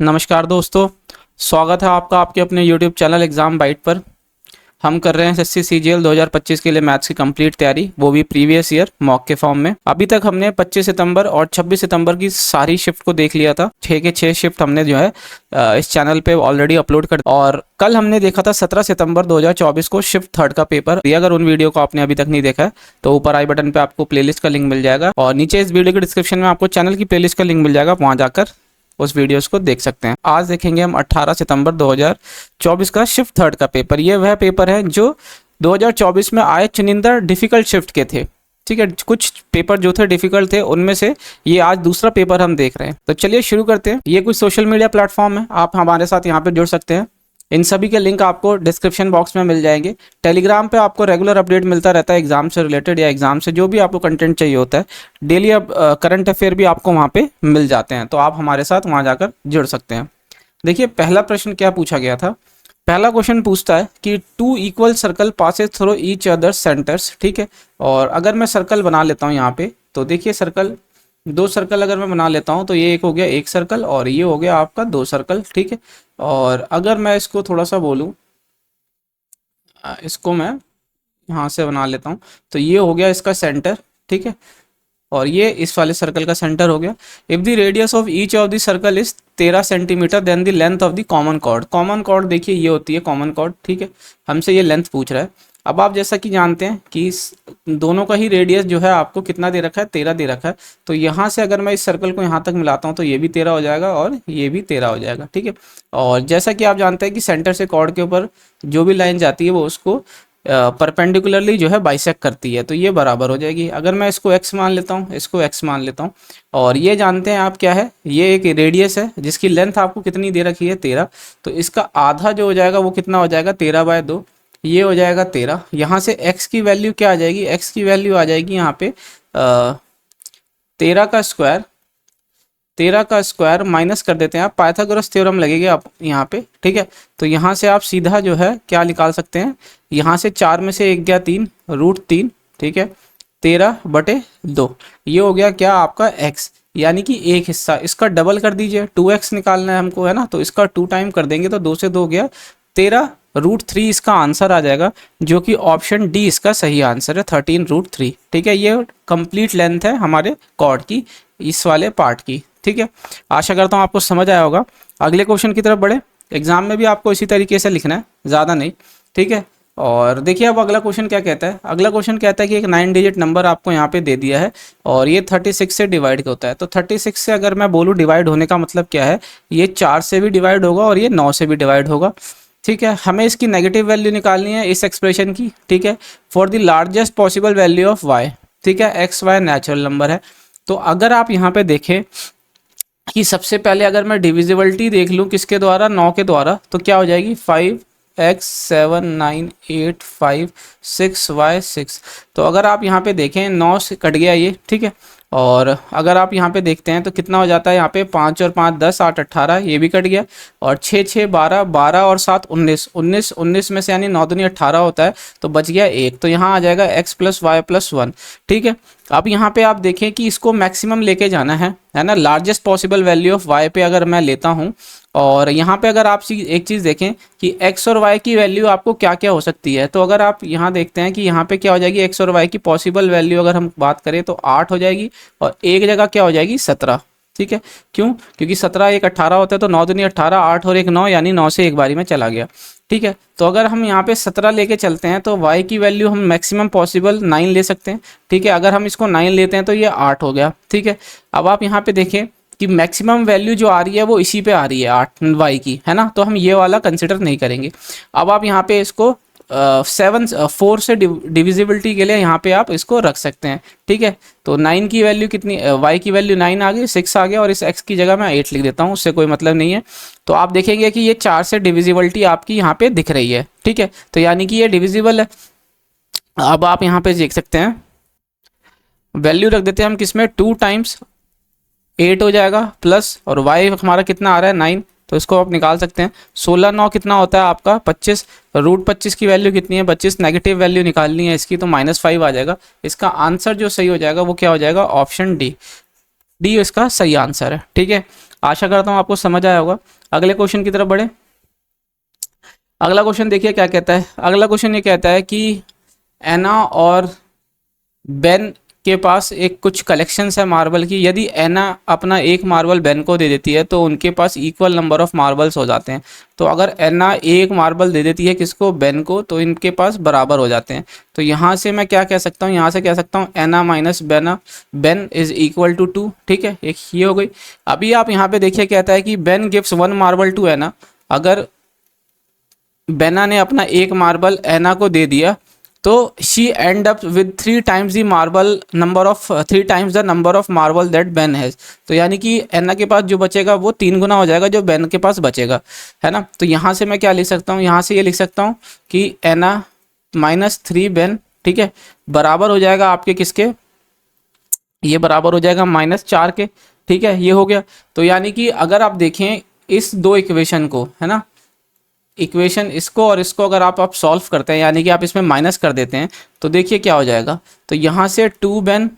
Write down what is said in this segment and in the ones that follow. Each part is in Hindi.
नमस्कार दोस्तों, स्वागत है आपका आपके अपने YouTube चैनल एग्ज़ाम बाइट पर। हम कर रहे हैं एसएससी सीजीएल 2025 के लिए मैथ्स की कंप्लीट तैयारी, वो भी प्रीवियस ईयर मॉक के फॉर्म में। अभी तक हमने 25 सितंबर और 26 सितंबर की सारी शिफ्ट को देख लिया था। 6 के 6 शिफ्ट हमने जो है इस चैनल पे ऑलरेडी अपलोड कर, और कल हमने देखा था 17 सितंबर 2024 को शिफ्ट थर्ड का पेपर। अगर उन वीडियो को आपने अभी तक नहीं देखा है तो ऊपर आई बटन पे आपको प्लेलिस्ट का लिंक मिल जाएगा, और नीचे इस वीडियो के डिस्क्रिप्शन में आपको चैनल की प्लेलिस्ट का लिंक मिल जाएगा, वहाँ जाकर उस वीडियोस को देख सकते हैं। आज देखेंगे हम 18 सितंबर 2024 का शिफ्ट थर्ड का पेपर। ये वह पेपर है जो 2024 में आए चुनिंदा डिफिकल्ट शिफ्ट के थे। ठीक है, कुछ पेपर जो थे डिफिकल्ट थे, उनमें से ये आज दूसरा पेपर हम देख रहे हैं। तो चलिए शुरू करते हैं। ये कुछ सोशल मीडिया प्लेटफॉर्म है, आप हमारे साथ यहाँ पे जुड़ सकते हैं। इन सभी के लिंक आपको डिस्क्रिप्शन बॉक्स में मिल जाएंगे। टेलीग्राम पे आपको रेगुलर अपडेट मिलता रहता है एग्जाम से रिलेटेड या एग्जाम से जो भी आपको कंटेंट चाहिए होता है। डेली अब करंट अफेयर भी आपको वहाँ पे मिल जाते हैं, तो आप हमारे साथ वहाँ जाकर जुड़ सकते हैं। देखिए, पहला प्रश्न क्या पूछा गया था। पहला क्वेश्चन पूछता है कि two equal circle passes through each other centres. ठीक है, और अगर मैं सर्कल बना लेता हूँ यहाँ पे, तो देखिए सर्कल, दो सर्कल अगर मैं बना लेता हूँ तो ये एक हो गया एक सर्कल और ये हो गया आपका दो सर्कल। ठीक है, और अगर मैं इसको थोड़ा सा बोलूँ, इसको मैं यहाँ से बना लेता हूँ तो ये हो गया इसका सेंटर। ठीक है, और ये इस वाले सर्कल का सेंटर हो गया। If the radius of each of the circle is 13 centimetre then the length of the common chord. Common chord देखिए ये होती है कॉमन कॉर्ड। ठीक है, हमसे ये लेंथ पूछ रहा है। अब आप जैसा कि जानते हैं कि दोनों का ही रेडियस जो है आपको कितना दे रखा है, 13 दे रखा है। तो यहाँ से अगर मैं इस सर्कल को यहाँ तक मिलाता हूँ तो ये भी 13 हो जाएगा और ये भी 13 हो जाएगा। ठीक है, और जैसा कि आप जानते हैं कि सेंटर से कॉर्ड के ऊपर जो भी लाइन जाती है वो उसको परपेंडिकुलरली जो है बाइसेक्ट करती है, तो ये बराबर हो जाएगी। अगर मैं इसको x मान लेता हूँ, इसको x मान लेता हूँ, और ये जानते हैं आप क्या है, ये एक रेडियस है जिसकी लेंथ आपको कितनी दे रखी है, 13। तो इसका आधा जो हो जाएगा वो कितना हो जाएगा, 13/2, ये हो जाएगा 13। यहाँ से x की वैल्यू क्या आ जाएगी, x की वैल्यू आ जाएगी यहाँ पे 13 का स्क्वायर, 13 का स्क्वायर माइनस कर देते हैं आप, पाइथागोरस थ्योरम लगेगा आप यहाँ पे। ठीक है, तो यहाँ से आप सीधा जो है क्या निकाल सकते हैं, यहाँ से 4 में से 1 गया 3, √3। ठीक है, 13/2, ये हो गया क्या आपका x, यानी कि एक हिस्सा। इसका डबल कर दीजिए, 2x निकालना है हमको, है ना, तो इसका 2 टाइम कर देंगे तो 2 से 2 गया 13, √3 इसका आंसर आ जाएगा, जो कि ऑप्शन डी इसका सही आंसर है, 13√3। ठीक है, ये कंप्लीट लेंथ है हमारे कॉर्ड की, इस वाले पार्ट की। ठीक है, आशा करता हूँ आपको समझ आया होगा। अगले क्वेश्चन की तरफ बढ़े। एग्जाम में भी आपको इसी तरीके से लिखना है, ज़्यादा नहीं। ठीक है, और देखिए अब अगला क्वेश्चन क्या कहता है। अगला क्वेश्चन कहता है कि एक 9 डिजिट नंबर आपको यहाँ पे दे दिया है और ये 36 से डिवाइड होता है। तो 36 से अगर मैं बोलूँ डिवाइड होने का मतलब क्या है, ये 4 से भी डिवाइड होगा और ये 9 से भी डिवाइड होगा। ठीक है, हमें इसकी नेगेटिव वैल्यू निकालनी है इस एक्सप्रेशन की। ठीक है, for the largest possible value of y। ठीक है, एक्स वाई नेचुरल नंबर है। तो अगर आप यहाँ पे देखें कि सबसे पहले अगर मैं डिविजिबिलिटी देख लूँ किसके द्वारा, 9 के द्वारा, तो क्या हो जाएगी 5x 7 9 8 5 6y 6। तो अगर आप यहाँ पे देखें 9 से कट गया ये। ठीक है, और अगर आप यहाँ पे देखते हैं तो कितना हो जाता है, यहाँ पे 5 और 5 10 8 18, ये भी कट गया, और 6 6 12 12 और 7 19 19 19 में से यानी 9 दूनी 18 होता है, तो बच गया 1, तो यहाँ आ जाएगा x + y + 1। ठीक है, अब यहाँ पे आप देखें कि इसको मैक्सिमम लेके जाना है ना, largest possible value of y पे अगर मैं लेता हूँ, और यहाँ पे अगर आप एक चीज़ देखें कि x और y की वैल्यू आपको क्या क्या हो सकती है, तो अगर आप यहाँ देखते हैं कि यहाँ पे क्या हो जाएगी, x और y की पॉसिबल वैल्यू अगर हम बात करें तो 8 हो जाएगी, और एक जगह क्या हो जाएगी 17। ठीक है, क्यों, क्योंकि 17 एक 18 होता है, तो 9 दूनी 18, 8 और 1 9, यानी 9 से एक बारी में चला गया। ठीक है, तो अगर हम यहाँ पे 17 लेके चलते हैं तो y की वैल्यू हम मैक्सिमम पॉसिबल 9 ले सकते हैं। ठीक है, अगर हम इसको 9 लेते हैं तो ये 8 हो गया। ठीक है, अब आप यहाँ पे देखें कि मैक्सिमम वैल्यू जो आ रही है वो इसी पे आ रही है 8 y की, है ना, तो हम ये वाला कंसिडर नहीं करेंगे। अब आप यहाँ पे इसको 4 से डिविजिबिलिटी के लिए यहाँ पे आप इसको रख सकते हैं। ठीक है, तो 9 की वैल्यू कितनी, y की वैल्यू 9 आ गई, 6 आ गया, और इस x की जगह मैं 8 लिख देता हूँ, उससे कोई मतलब नहीं है। तो आप देखेंगे कि ये 4 से डिविजिबिलिटी आपकी यहाँ पे दिख रही है। ठीक है, तो यानी कि ये डिविजिबल है। अब आप यहाँ पे देख सकते हैं, वैल्यू रख देते हैं हम किसमें, 2 टाइम्स 8 हो जाएगा, प्लस और y हमारा कितना आ रहा है 9, तो इसको आप निकाल सकते हैं। 16 9 कितना होता है आपका 25, √25 की वैल्यू कितनी है 25, नेगेटिव वैल्यू निकालनी है इसकी, तो -5 आ जाएगा। इसका आंसर जो सही हो जाएगा वो क्या हो जाएगा, ऑप्शन डी, डी इसका सही आंसर है। ठीक है, आशा करता हूँ आपको समझ आया होगा। अगले क्वेश्चन की तरफ बढ़े। अगला क्वेश्चन देखिए क्या कहता है। अगला क्वेश्चन ये कहता है कि एना और बेन के पास एक कुछ कलेक्शंस है मार्बल की। यदि एना अपना एक मार्बल बेन को दे देती है तो उनके पास इक्वल नंबर ऑफ मार्बल्स हो जाते हैं। तो अगर एना एक मार्बल दे देती है किसको, बेन को, तो इनके पास बराबर हो जाते हैं। तो यहाँ से मैं क्या कह सकता हूँ, यहाँ से कह सकता हूँ एना माइनस बेना बेन इज इक्वल टू 2। ठीक है, एक ये हो गई। अभी आप यहाँ पे देखिए कहता है कि बेन गिव्स 1 मार्बल टू एना। अगर बेना ने अपना एक मार्बल एना को दे दिया तो she and up with 3 times the marble number of 3 times the number of marble that Ben has. तो यानी कि एना के पास जो बचेगा वो 3 गुना हो जाएगा जो बेन के पास बचेगा, है ना। तो यहाँ से मैं क्या लिख सकता हूँ, यहाँ से ये लिख सकता हूँ कि एना माइनस 3 बेन, ठीक है, बराबर हो जाएगा आपके किसके, ये बराबर हो जाएगा -4 के। ठीक है, ये हो गया। तो यानी कि अगर आप देखें इस दो इक्वेशन को, है ना, इक्वेशन इसको और इसको अगर आप सॉल्व करते हैं, यानी कि आप इसमें माइनस कर देते हैं, तो देखिए क्या हो जाएगा। तो यहाँ से 2 बेन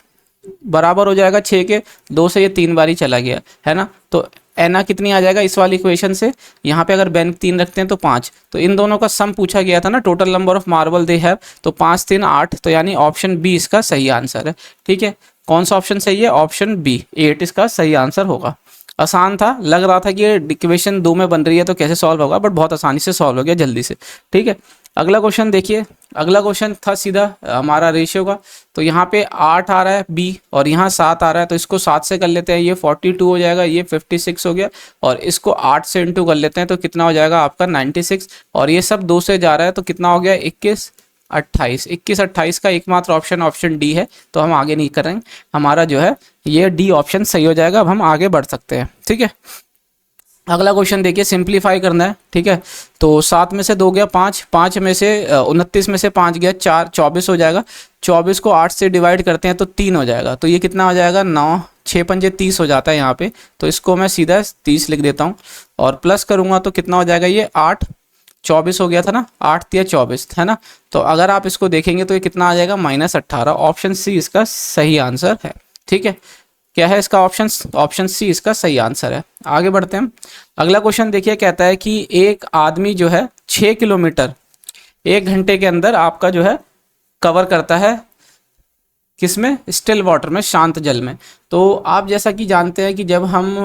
बराबर हो जाएगा 6 के, 2 से ये 3 बारी चला गया, है ना। तो एना कितनी आ जाएगा इस वाली इक्वेशन से, यहाँ पे अगर बेन 3 रखते हैं तो 5। तो इन दोनों का सम पूछा गया था ना, total number of marble they have, तो 5 3 8। तो यानी ऑप्शन बी इसका सही आंसर है। ठीक है, कौन सा ऑप्शन सही है, ऑप्शन बी 8 इसका सही आंसर होगा। आसान था, लग रहा था कि ये इक्वेशन 2 में बन रही है तो कैसे सॉल्व होगा, बट बहुत आसानी से सॉल्व हो गया जल्दी से। ठीक है, अगला क्वेश्चन देखिए। अगला क्वेश्चन था सीधा हमारा रेशियो का। तो यहाँ पे 8 आ रहा है बी और यहाँ 7 आ रहा है, तो इसको 7 से कर लेते हैं, ये 42 हो जाएगा, ये 56 हो गया। और इसको 8 से इंटू कर लेते हैं तो कितना हो जाएगा आपका 96। और ये सब 2 से जा रहा है तो कितना हो गया 21 28। 21 28 का एकमात्र ऑप्शन ऑप्शन डी है। तो हम आगे नहीं करेंगे, हमारा जो है ये डी ऑप्शन सही हो जाएगा। अब हम आगे बढ़ सकते हैं। ठीक है, अगला क्वेश्चन देखिए, सिंप्लीफाई करना है। ठीक है, तो 7 में से 2 गया 5, 5 में से 29 में से 5 गया 4, 24 हो जाएगा। 24 को 8 से डिवाइड करते हैं तो 3 हो जाएगा। तो ये कितना हो जाएगा 9, 6 पंजे 30 हो जाता है यहाँ पे। तो इसको मैं सीधा 30 लिख देता हूँ और प्लस करूँगा तो कितना हो जाएगा, ये 8 24 हो गया था ना, 8 तिया 24, है ना। तो अगर आप इसको देखेंगे तो ये कितना आ जाएगा -18। ऑप्शन सी इसका सही आंसर है। ठीक है, क्या है इसका ऑप्शन, ऑप्शन सी इसका सही आंसर है। आगे बढ़ते हैं। अगला क्वेश्चन देखिए, कहता है कि एक आदमी जो है 6 किलोमीटर 1 घंटे के अंदर आपका जो है कवर करता है, किसमें, स्टिल वाटर में, शांत जल में। तो आप जैसा कि जानते हैं कि जब हम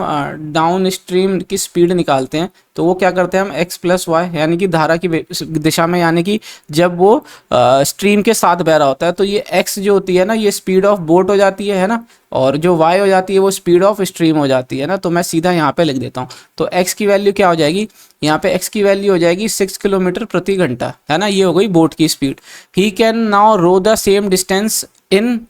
डाउन स्ट्रीम की स्पीड निकालते हैं तो वो क्या करते हैं हम x+y, यानी कि धारा की दिशा में, यानी कि जब वो स्ट्रीम के साथ बह रहा होता है तो ये x जो होती है ना, ये स्पीड ऑफ बोट हो जाती है ना, और जो y हो जाती है वो स्पीड ऑफ स्ट्रीम हो जाती है ना। तो मैं सीधा यहाँ पे लिख देता हूँ। तो x की वैल्यू क्या हो जाएगी, यहाँ पे x की वैल्यू हो जाएगी 6 किलोमीटर प्रति घंटा, है ना। ये हो गई बोट की speed. He can now row the same distance in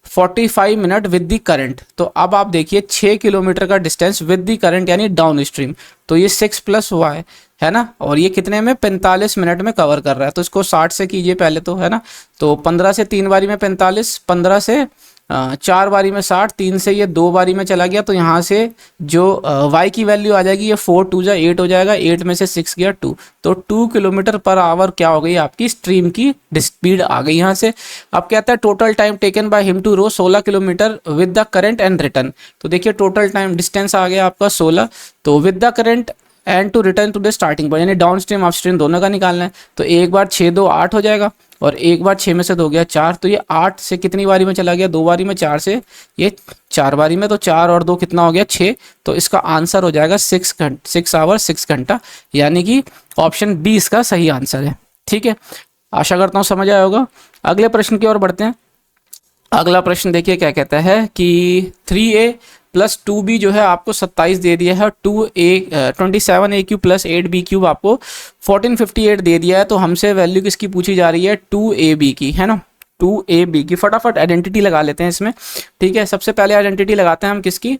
45 minute with the current. तो अब आप देखिए 6 किलोमीटर का डिस्टेंस विद दी करंट यानी डाउन स्ट्रीम, तो ये 6+y है ना, और ये कितने में 45 मिनट में कवर कर रहा है। तो इसको 60 से कीजिए पहले तो, है ना। तो 15 से 3 बारी में 45, 15 से 4 बारी में 60, 3 से ये 2 बारी में चला गया। तो यहाँ से जो y की वैल्यू आ जाएगी, ये 4 2 जा 8 हो जाएगा, 8 में से 6 गया 2। तो 2 किलोमीटर पर आवर क्या हो गई आपकी स्ट्रीम की स्पीड आ गई यहाँ से। अब कहता है total time taken by him to row 16 kilometre with the current and return. तो देखिए टोटल टाइम डिस्टेंस आ गया आपका 16, तो with the current and to return to the starting point, यानी डाउन स्ट्रीम अप स्ट्रीम दोनों का निकालना है। तो एक बार 6 2 8 हो जाएगा और एक बार 6 में से 2 गया 4। तो ये 8 से कितनी बारी में चला गया, 2 बारी में, 4 से ये 4 बारी में, तो 4 और 2 कितना हो गया 6। तो इसका आंसर हो जाएगा 6 आवर 6 घंटा, यानी कि ऑप्शन बी इसका सही आंसर है। ठीक है, आशा करता हूँ समझ आया होगा। अगले प्रश्न की ओर बढ़ते हैं। अगला प्रश्न देखिए क्या कहता है कि 3a + 2b जो है आपको 27 दे दिया है, 27a³ + 8b³ आपको 1458 दे दिया है। तो हमसे वैल्यू किसकी पूछी जा रही है, 2ab की, है ना, 2ab की। फटाफट आइडेंटिटी लगा लेते हैं इसमें। ठीक है, सबसे पहले आइडेंटिटी लगाते हैं हम किसकी,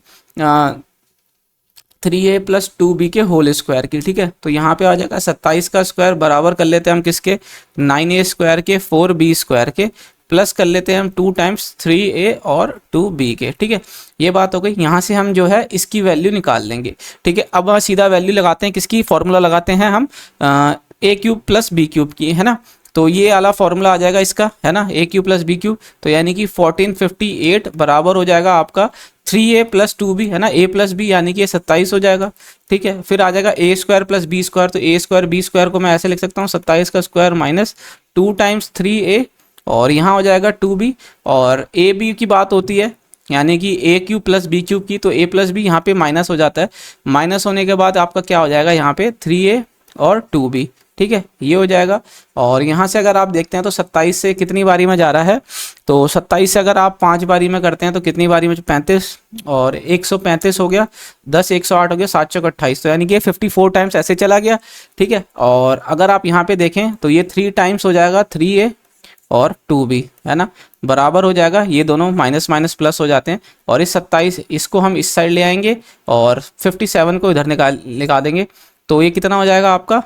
3a + 2b के होल स्क्वायर की। ठीक है, तो यहाँ पे आ जाएगा 27 का स्क्वायर बराबर कर लेते हैं हम किसके, 9a² के 4b² के, प्लस कर लेते हैं हम 2 टाइम्स 3a और 2b के। ठीक है, ये बात हो गई। यहाँ से हम जो है इसकी वैल्यू निकाल लेंगे। ठीक है, अब हम सीधा वैल्यू लगाते हैं किसकी, फॉर्मूला लगाते हैं हम a³ + b³ की, है ना। तो ये वाला फॉर्मूला आ जाएगा इसका, है ना, a³ + b³। तो यानी कि 1458 बराबर हो जाएगा आपका 3a प्लस 2b है ना, a प्लस बी यानी कि ये 27 हो जाएगा। ठीक है, फिर आ जाएगा a square plus b square, तो a स्क्वायर बी स्क्वायर को मैं ऐसे लिख सकता हूँ 27 का स्क्वायर माइनस 2 टाइम्स 3a, और यहाँ हो जाएगा 2b, और a b की बात होती है यानी कि a cube plus b cube की, तो a प्लस बी यहाँ पे माइनस हो जाता है, माइनस होने के बाद आपका क्या हो जाएगा यहाँ पे 3a और 2b। ठीक है, ये हो जाएगा। और यहाँ से अगर आप देखते हैं तो 27 से कितनी बारी में जा रहा है, तो 27 से अगर आप 5 बारी में करते हैं तो कितनी बारी में, 35 और 135 हो गया, 10 108 हो गया, 7 चौक 28, तो यानी कि 54 टाइम्स ऐसे चला गया। ठीक है, और अगर आप यहाँ पे देखें तो ये 3 टाइम्स हो जाएगा 3a और 2b है ना, बराबर हो जाएगा, ये दोनों माइनस माइनस प्लस हो जाते हैं, और इस 27 इसको हम इस साइड ले आएंगे और 57 को इधर निकाल देंगे, तो ये कितना हो जाएगा आपका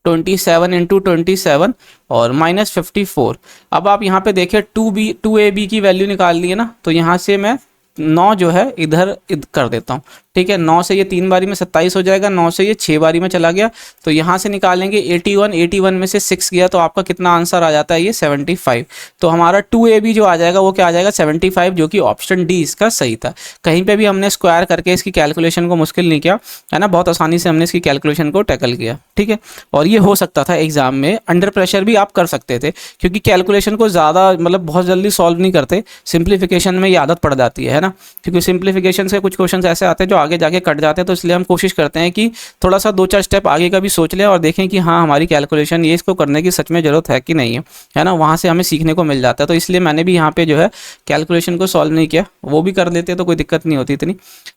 27 इंटू 27 और माइनस 54। अब आप यहाँ पे देखें 2ab की वैल्यू निकाल ली है ना, तो यहाँ से मैं 9 जो है इधर कर देता हूँ। ठीक है, 9 से ये 3 बारी में 27 हो जाएगा, 9 से ये 6 बारी में चला गया, तो यहाँ से निकालेंगे 81 में से 6 गया तो आपका कितना आंसर आ जाता है ये 75। तो हमारा 2ab जो आ जाएगा वो क्या आ जाएगा 75, जो कि ऑप्शन डी इसका सही था। कहीं पे भी हमने स्क्वायर करके इसकी कैलकुलेशन को मुश्किल नहीं किया है ना, बहुत आसानी से हमने इसकी कैलकुलेशन को टैकल किया। ठीक है, और ये हो सकता था एग्जाम में, अंडर प्रेशर भी आप कर सकते थे, क्योंकि कैलकुलेशन को ज़्यादा मतलब बहुत जल्दी सॉल्व नहीं करते, सिंप्लीफिकेशन में ये आदत पड़ जाती है ना, क्योंकि सिंप्लीफिकेशन से कुछ क्वेश्चन ऐसे आते हैं जो आगे जाके कट जाते हैं, तो इसलिए हम कोशिश करते हैं कि थोड़ा सा 2-4 स्टेप आगे का भी सोच लें और देखें कि हाँ हमारी कैलकुलेशन ये इसको करने की सच में ज़रूरत है कि नहीं है ना, वहाँ से हमें सीखने को मिल जाता है। तो इसलिए मैंने भी यहाँ पे जो है कैलकुलेशन को सॉल्व नहीं किया, वो भी कर लेते तो कोई दिक्कत नहीं होती इतनी,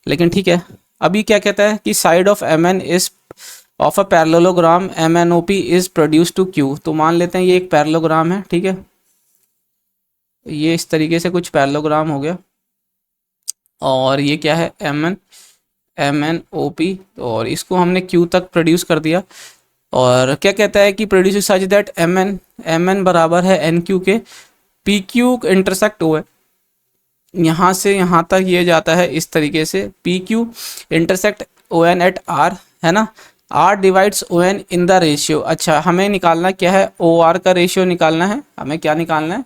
लेकिन ठीक है। अभी क्या कहता है कि side of mn is of a parallelogram MNOP is produce to Q, तो मान लेते हैं ये एक पैरेललोग्राम है। ठीक है, ये इस तरीके से कुछ पैरेललोग्राम हो गया, और ये क्या है MNOP, और इसको हमने Q तक प्रोड्यूस कर दिया। और क्या कहता है कि प्रोड्यूस सच दैट MN बराबर है NQ के, PQ इंटरसेक्ट O है, यहाँ से यहाँ तक ये जाता है इस तरीके से, PQ intersect ON at R है ना, R divides ON in the ratio. अच्छा, हमें निकालना क्या है, OR का रेशियो निकालना है, हमें क्या निकालना है,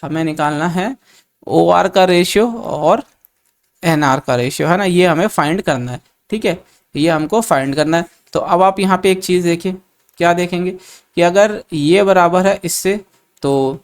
हमें निकालना है OR का रेशियो और NR का रेशियो है ना, ये हमें फाइंड करना है। ठीक है, ये हमको फाइंड करना है। तो अब आप यहाँ पे एक चीज़ देखिए, क्या देखेंगे कि अगर ये बराबर है इससे, तो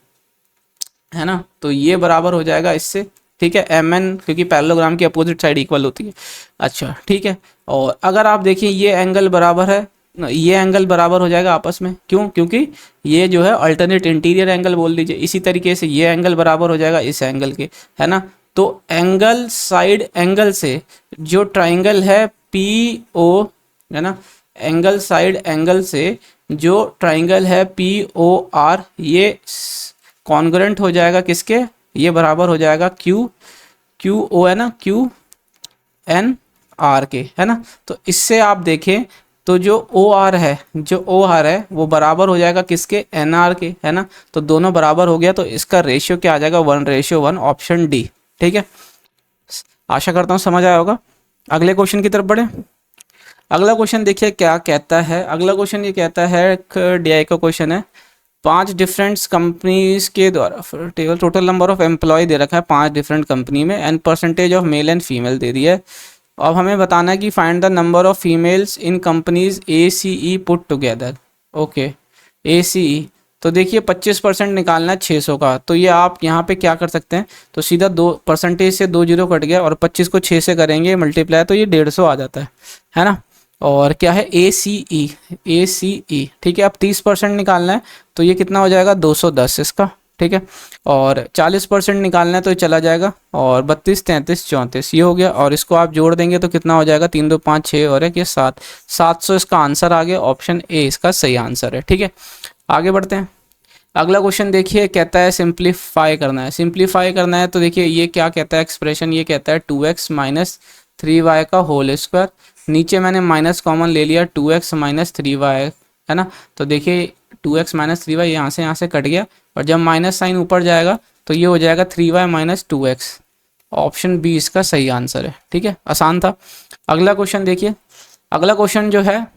है ना, तो ये बराबर हो जाएगा इससे। ठीक है, MN क्योंकि पैरेललोग्राम की अपोजिट साइड इक्वल होती है। अच्छा ठीक है, और अगर आप देखिए ये एंगल बराबर है, ये एंगल बराबर हो जाएगा आपस में, क्यों, क्योंकि ये जो है अल्टरनेट इंटीरियर एंगल बोल दीजिए। इसी तरीके से ये एंगल बराबर हो जाएगा इस एंगल के, है ना। तो एंगल साइड एंगल से जो ट्राइंगल है PO है ना, एंगल साइड एंगल से जो ट्राइंगल है POR, ये कॉन्ग्रुएंट हो जाएगा किसके, ये बराबर हो जाएगा QO है ना, QNR के, है ना। तो इससे आप देखें तो जो OR है वो बराबर हो जाएगा किसके, NR के, है ना। तो दोनों बराबर हो गया, तो इसका रेशियो क्या आ जाएगा 1:1, ऑप्शन डी। ठीक है, आशा करता हूँ समझ आया होगा। अगले क्वेश्चन की तरफ बढ़े। अगला क्वेश्चन देखिए क्या कहता है। अगला क्वेश्चन ये कहता है, DI का क्वेश्चन है, 5 डिफरेंट कंपनीज के द्वारा table total number of employ दे रखा है 5 डिफरेंट कंपनी में, and percentage of male and female दे दिया है। अब हमें बताना है कि find the number of females in companies ACE put together. Okay, ACE, तो देखिए 25% निकालना है 600 का, तो ये आप यहाँ पे क्या कर सकते हैं, तो सीधा 2% से 2 जीरो कट गया, और 25 को 6 से करेंगे मल्टीप्लाई, तो ये 150 आ जाता है ना। और क्या है ACE। ठीक है, अब 30% निकालना है, तो ये कितना हो जाएगा 210 इसका। ठीक है, और 40% निकालना है तो ये चला जाएगा, और 32 33 34 ये हो गया, और इसको आप जोड़ देंगे तो कितना हो जाएगा 3 2 5 6 और 1 ये 700 इसका आंसर आ गया, ऑप्शन ए इसका सही आंसर है। ठीक है, आगे बढ़ते हैं। अगला क्वेश्चन देखिए, कहता है सिंप्लीफाई करना है। सिंप्लीफाई करना है तो देखिए ये क्या कहता है एक्सप्रेशन, ये कहता है 2x माइनस 3y का होल स्क्वायर, नीचे मैंने माइनस कॉमन ले लिया 2x माइनस 3y, है ना। तो देखिए 2x माइनस 3y यहाँ से कट गया, और जब माइनस साइन ऊपर जाएगा तो ये हो जाएगा 3y minus 2x, option B इसका सही आंसर है। ठीक है, आसान था। अगला क्वेश्चन देखिए। अगला क्वेश्चन जो है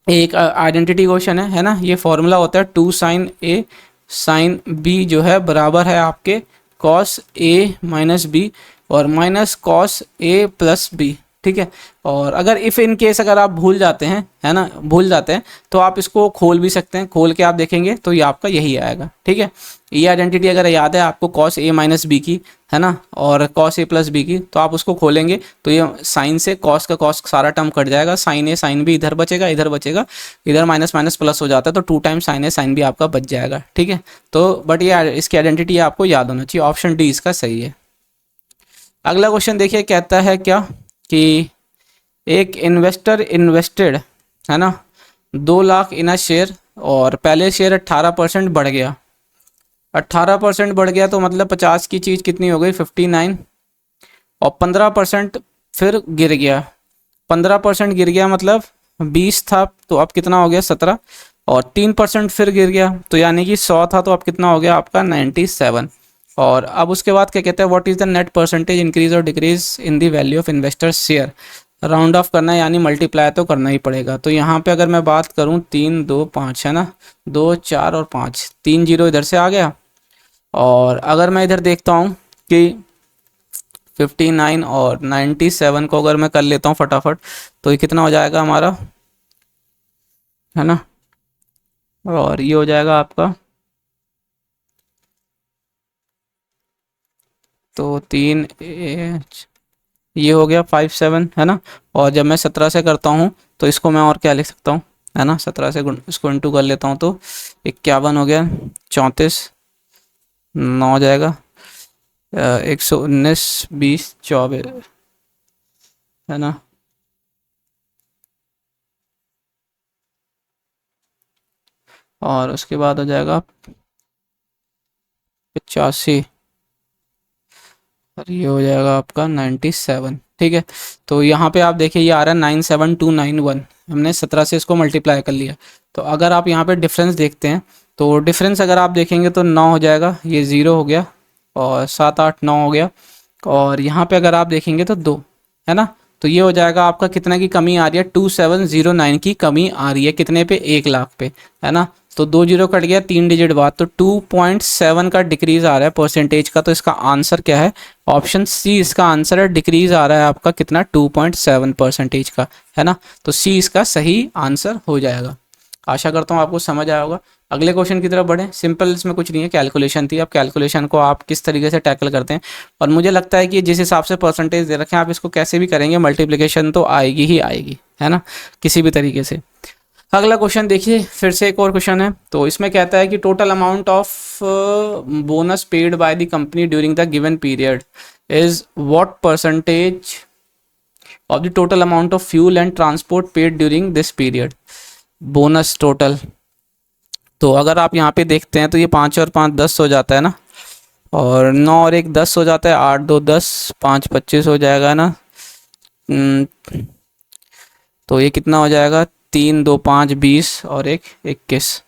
एक आइडेंटिटी क्वेश्चन है ना। ये फॉर्मूला होता है 2 sin A sin B जो है बराबर है आपके cos A माइनस B और minus cos A plus B, ठीक है। और अगर इफ़ इन केस अगर आप भूल जाते हैं, है ना, भूल जाते हैं, तो आप इसको खोल भी सकते हैं। खोल के आप देखेंगे तो ये आपका यही आएगा, ठीक है। ये आइडेंटिटी अगर याद है आपको कॉस ए माइनस बी की, है ना, और कॉस ए प्लस बी की, तो आप उसको खोलेंगे तो ये साइन से कॉस का कॉस सारा टर्म कट जाएगा, साइन ए साइन बी इधर बचेगा, इधर बचेगा, इधर माइनस माइनस प्लस हो जाता है, तो 2 टाइम्स साइन ए साइन बी आपका बच जाएगा, ठीक है। तो बट ये इसकी आइडेंटिटी आपको याद होना चाहिए, ऑप्शन डी इसका सही है। अगला क्वेश्चन देखिए, कहता है क्या कि एक इन्वेस्टर इन्वेस्टेड, है ना, 2 लाख इन अ शेयर, और पहले शेयर 18% बढ़ गया, 18% बढ़ गया तो मतलब 50 की चीज़ कितनी हो गई 59, और 15% फिर गिर गया, 15% गिर गया मतलब 20 था तो अब कितना हो गया 17, और 3% फिर गिर गया तो यानी कि 100 था तो अब कितना हो गया आपका 97। और अब उसके बाद क्या कहते हैं, what is the net percentage increase or decrease in the value of investor share. Round off करना है यानी मल्टीप्लाई तो करना ही पड़ेगा। तो यहाँ पे अगर मैं बात करूँ 3 2 5, है ना, 2 4 और 5, 3 जीरो इधर से आ गया, और अगर मैं इधर देखता हूँ कि 59 और 97 को अगर मैं कर लेता हूँ फटाफट, तो ये कितना हो जाएगा हमारा, है ना, और ये हो जाएगा आपका, तो 3 ये हो गया 57, है ना। और जब मैं 17 से करता हूँ तो इसको मैं और क्या लिख सकता हूँ, है ना, 17 से इसको इंटू कर लेता हूँ तो 51 हो गया, 34 9 हो जाएगा, 119 20 24, है ना, और उसके बाद हो जाएगा 85, और ये हो जाएगा आपका 97, ठीक है। तो यहाँ पे आप देखिए ये आ रहा है 97291, हमने 17 से इसको मल्टीप्लाई कर लिया। तो अगर आप यहाँ पे डिफरेंस देखते हैं तो डिफरेंस अगर आप देखेंगे तो 9 हो जाएगा, ये 0 हो गया, और 7 8 9 हो गया, और यहाँ पे अगर आप देखेंगे तो 2, है ना। तो ये हो जाएगा आपका कितना की कमी आ रही है, 2709 की कमी आ रही है, कितने पे 1 लाख पे, है ना। तो 2 जीरो कट गया 3 डिजिट बाद, तो 2.7 का डिक्रीज आ रहा है परसेंटेज का। तो इसका आंसर क्या है, ऑप्शन सी इसका आंसर है, डिक्रीज आ रहा है आपका कितना 2.7 परसेंटेज का, है ना। तो सी इसका सही आंसर हो जाएगा। आशा करता हूँ आपको समझ आया होगा। अगले क्वेश्चन की तरफ बढ़ें। सिंपल इसमें कुछ नहीं है, कैलकुलेशन थी। अब कैलकुलेशन को आप किस तरीके से टैकल करते हैं, और मुझे लगता है कि जिस हिसाब से परसेंटेज दे रखे हैं आप इसको कैसे भी करेंगे मल्टीप्लिकेशन तो आएगी ही आएगी, है ना, किसी भी तरीके से। अगला क्वेश्चन देखिए, फिर से एक और क्वेश्चन है। तो इसमें कहता है कि total amount of bonus paid by the company during the given period is what percentage of the total amount of fuel and transport paid during this period. Bonus total, तो अगर आप यहाँ पे देखते हैं तो ये 5 और 5 10 हो जाता है ना, और 9 और 1 10 हो जाता है, 8 2 10, 5 25 हो जाएगा ना। तो ये कितना हो जाएगा, 3 2 5 20 और 1 21,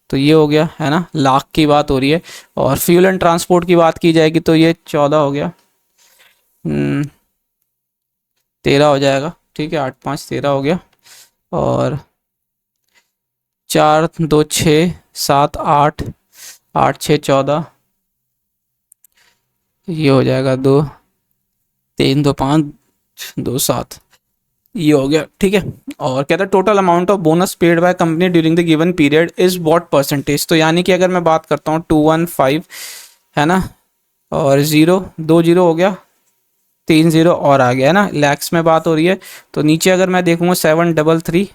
तो ये हो गया, है ना, लाख की बात हो रही है। और फ्यूल एंड ट्रांसपोर्ट की बात की जाएगी तो ये 14 हो गया, 13 हो जाएगा, ठीक है, 8 5 13 हो गया, और 4 2 6 7 8 8 6 14, ये हो जाएगा 2 3 2 5 2 7, ये हो गया, ठीक है। और कहता है total amount of bonus paid by company during the given period is what percentage. तो यानी कि अगर मैं बात करता हूँ 215, है ना, और 0 2 जीरो हो गया, 3 जीरो और आ गया, है ना, लैक्स में बात हो रही है। तो नीचे अगर मैं देखूँगा 733,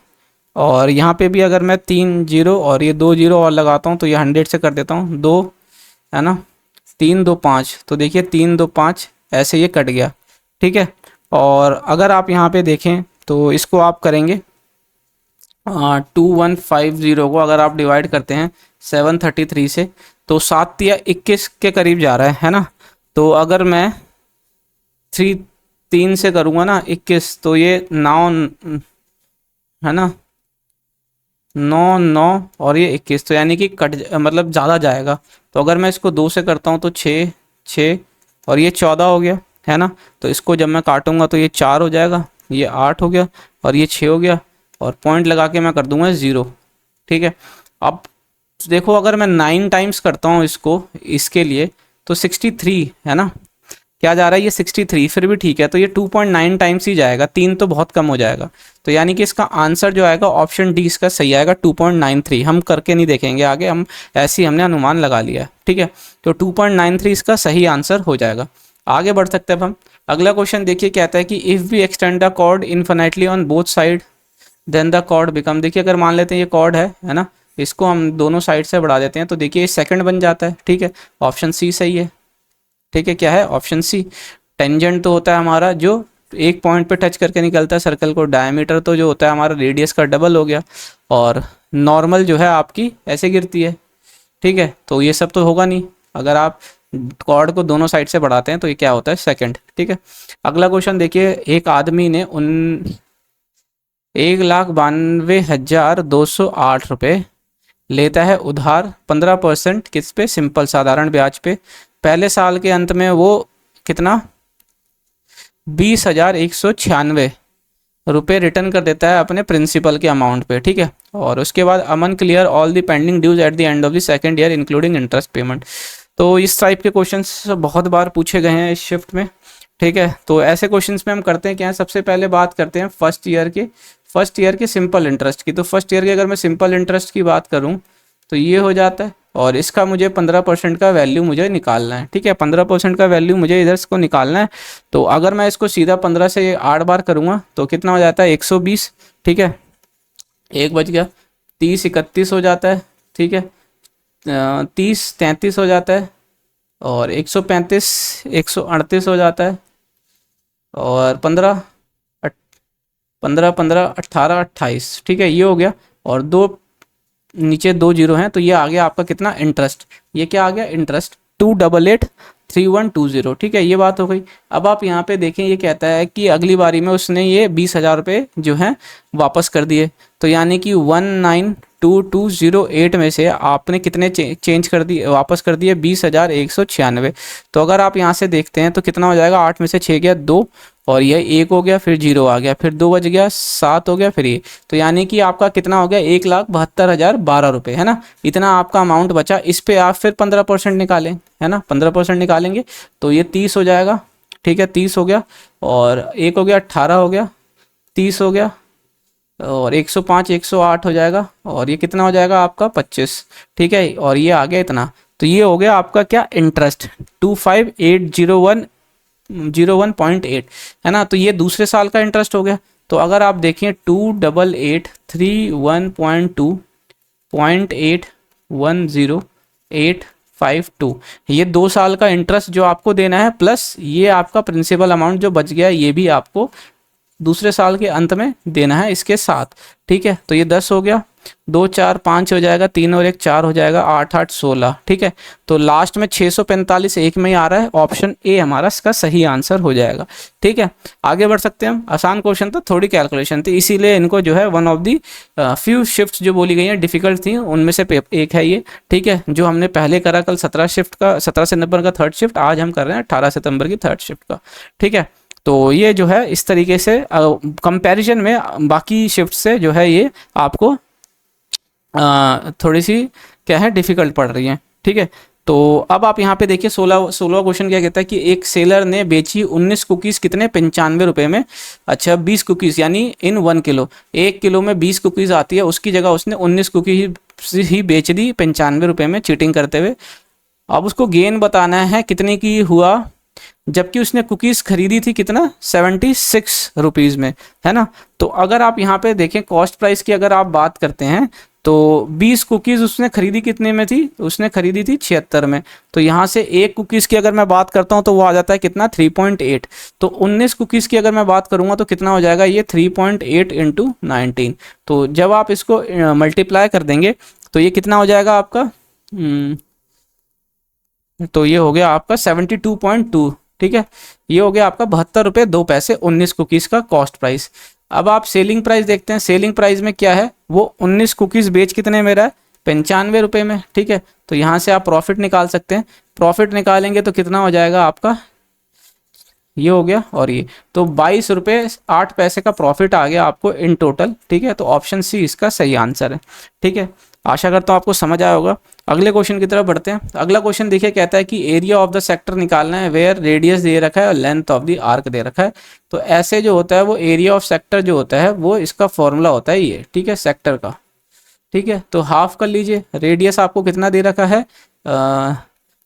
और यहाँ पे भी अगर मैं 3 जीरो और ये 2 जीरो और लगाता हूँ तो ये 100 से कर देता हूँ 2, है ना, 3 2 5, तो देखिए 3 2 5 ऐसे ये कट गया, ठीक है। और अगर आप यहाँ पे देखें तो इसको आप करेंगे 2150 को अगर आप डिवाइड करते हैं 733 से, तो 7 या 21 के करीब जा रहा है ना। तो अगर मैं 3 से करूँगा ना 21, तो ये 9, है ना, 9 9 और ये 21, तो यानी कि मतलब ज़्यादा जाएगा। तो अगर मैं इसको 2 से करता हूँ तो 6 6 और ये 14 हो गया, है ना। तो इसको जब मैं काटूंगा तो ये 4 हो जाएगा, ये 8 हो गया, और ये 6 हो गया, और पॉइंट लगा के मैं कर दूंगा 0, ठीक है। अब देखो अगर मैं 9 टाइम्स करता हूँ इसको, इसके लिए तो 63, है ना, क्या जा रहा है ये 63, फिर भी ठीक है, तो ये 2.9 टाइम्स ही जाएगा, 3 तो बहुत कम हो जाएगा। तो यानी कि इसका आंसर जो आएगा ऑप्शन डी इसका सही आएगा 2.93। हम करके नहीं देखेंगे आगे, हम ऐसे ही हमने अनुमान लगा लिया है, ठीक है। तो 2.93 इसका सही आंसर हो जाएगा। आगे बढ़ सकते हैं अब हम। अगला क्वेश्चन देखिए, कहता है कि if we extend the chord infinitely on both side then the chord become. देखिए अगर मान लेते हैं ये कॉर्ड है ना, इसको हम दोनों साइड से बढ़ा देते हैं तो देखिए ये सेकंड बन जाता है, ठीक है। ऑप्शन सी सही है, ठीक है। क्या है ऑप्शन सी। टेंजेंट तो होता है हमारा जो एक पॉइंट पे टच करके निकलता है सर्कल को, डायमीटर तो जो होता है हमारा रेडियस का डबल हो गया, और नॉर्मल जो है आपकी ऐसे गिरती है, ठीक है। तो ये सब तो होगा नहीं, अगर आप कॉर्ड को दोनों साइड से बढ़ाते हैं तो ये क्या होता है सेकंड, ठीक है। अगला क्वेश्चन देखिए, एक आदमी ने 1,92,208 रुपये लेता है उधार 15% किस पे, सिंपल साधारण ब्याज पे। पहले साल के अंत में वो कितना 20,196 रुपये रिटर्न कर देता है अपने प्रिंसिपल के अमाउंट पे, ठीक है। और उसके बाद Aman clear all the pending dues at the end of the second year including interest payment. तो इस टाइप के क्वेश्चंस बहुत बार पूछे गए हैं इस शिफ्ट में, ठीक है। तो ऐसे क्वेश्चंस में हम करते हैं क्या, सबसे पहले बात करते हैं फर्स्ट ईयर के सिंपल इंटरेस्ट की। तो फर्स्ट ईयर के अगर मैं सिंपल इंटरेस्ट की बात करूं तो ये हो जाता है, और इसका मुझे 15% का वैल्यू मुझे निकालना है, ठीक है। 15% का वैल्यू मुझे इधर को निकालना है। तो अगर मैं इसको सीधा 15 से 8 बार करूँगा तो कितना हो जाता है 120, ठीक है। एक बच गया, 30 31 हो जाता है, ठीक है। 30 33 हो जाता है, और 135 138 हो जाता है, और 15 15 15 18 28, ठीक है। ये हो गया, और दो नीचे 2 जीरो हैं, तो ये आ गया आपका कितना इंटरेस्ट, ये क्या आ गया इंटरेस्ट 2883120, ठीक है। ये बात हो गई। अब आप यहाँ पे देखें, ये कहता है कि अगली बारी में उसने ये 20,000 रुपये जो हैं वापस कर दिए, तो यानी कि 192208 में से आपने कितने चेंज कर दिए, वापस कर दिए 20,196। तो अगर आप यहाँ से देखते हैं तो कितना हो जाएगा, 8 में से 6 गया 2, और यह 1 हो गया, फिर 0 आ गया, फिर 2 बच गया, 7 हो गया, फिर ये। तो यानी कि आपका कितना हो गया 1,72,012 रुपये, है ना। इतना आपका अमाउंट बचा, इस पे आप फिर 15% निकालें, है ना। 15% निकालेंगे तो ये 30 हो जाएगा, ठीक है। 30 हो गया, और 1 हो गया 18 हो गया, 30 हो गया, और 105 108 हो जाएगा, और ये कितना हो जाएगा आपका 25, ठीक है। और ये आ गया इतना, तो ये हो गया आपका क्या इंटरेस्ट 25801.8, है ना। तो ये दूसरे साल का इंटरेस्ट हो गया। तो अगर आप देखें 28831.810,852, ये 2 साल का इंटरेस्ट जो आपको देना है, प्लस ये आपका प्रिंसिपल अमाउंट जो बच गया ये भी आपको दूसरे साल के अंत में देना है इसके साथ, ठीक है। तो ये 10 हो गया, 2 4 5 हो जाएगा, 3 और 1 4 हो जाएगा, 8 8 16, ठीक है। तो लास्ट में 645 एक में ही आ रहा है, ऑप्शन ए हमारा इसका सही आंसर हो जाएगा, ठीक है। आगे बढ़ सकते हैं हम। आसान क्वेश्चन था, थोड़ी कैलकुलेशन थी, इसीलिए इनको जो है one of the few shift जो बोली गई हैं डिफिकल्ट थी, उनमें से एक है ये, ठीक है। जो हमने पहले करा कल 17 सितंबर का थर्ड शिफ्ट, आज हम कर रहे हैं 18 सितंबर की थर्ड शिफ्ट का, ठीक है। तो ये जो है इस तरीके से कंपैरिजन में बाकी शिफ्ट से जो है ये आपको थोड़ी सी क्या है डिफ़िकल्ट पड़ रही है, ठीक है। तो अब आप यहाँ पे देखिए 16वां क्वेश्चन क्या कहता है कि एक सेलर ने बेची 19 कुकीज़ कितने 95 रुपये में। अच्छा 20 कुकीज़ यानी इन 1 किलो, 1 किलो में 20 कुकीज़ आती है, उसकी जगह उसने 19 कुकीज़ ही बेच दी 95 रुपये में चीटिंग करते हुए। अब उसको गेन बताना है कितने की हुआ, जबकि उसने कुकीज़ खरीदी थी कितना 76 रुपीज़ में, है ना। तो अगर आप यहाँ पे देखें कॉस्ट प्राइस की अगर आप बात करते हैं तो 20 कुकीज़ उसने खरीदी कितने में थी, उसने खरीदी थी 76 में। तो यहाँ से एक कुकीज़ की अगर मैं बात करता हूँ तो वो आ जाता है कितना 3.8। तो 19 कुकीज़ की अगर मैं बात करूँगा तो कितना हो जाएगा ये 3.8 इंटू 19। तो जब आप इसको मल्टीप्लाई कर देंगे तो ये कितना हो जाएगा आपका तो ये हो गया आपका 72.2, ठीक है। ये हो गया आपका 72 रुपये 2 पैसे 19 कुकीज़ का कॉस्ट प्राइस। अब आप सेलिंग प्राइस देखते हैं, सेलिंग प्राइस में क्या है, वो 19 कुकीज़ बेच कितने में रहा है 95 रुपये में, ठीक है। तो यहाँ से आप प्रॉफिट निकाल सकते हैं, प्रॉफिट निकालेंगे तो कितना हो जाएगा आपका, ये हो गया, और ये तो 22 रुपये 8 पैसे का प्रॉफिट आ गया आपको इन टोटल, ठीक है। तो ऑप्शन सी इसका सही आंसर है, ठीक है। आशा करता हूँ आपको समझ आया होगा। अगले क्वेश्चन की तरफ बढ़ते हैं। अगला क्वेश्चन देखिए, कहता है कि एरिया ऑफ द सेक्टर निकालना है वेयर रेडियस दे रखा है और लेंथ ऑफ द आर्क दे रखा है। तो ऐसे जो होता है वो एरिया ऑफ सेक्टर जो होता है वो इसका फॉर्मूला होता है ये, ठीक है, सेक्टर का। ठीक है, तो हाफ कर लीजिए, रेडियस आपको कितना दे रखा है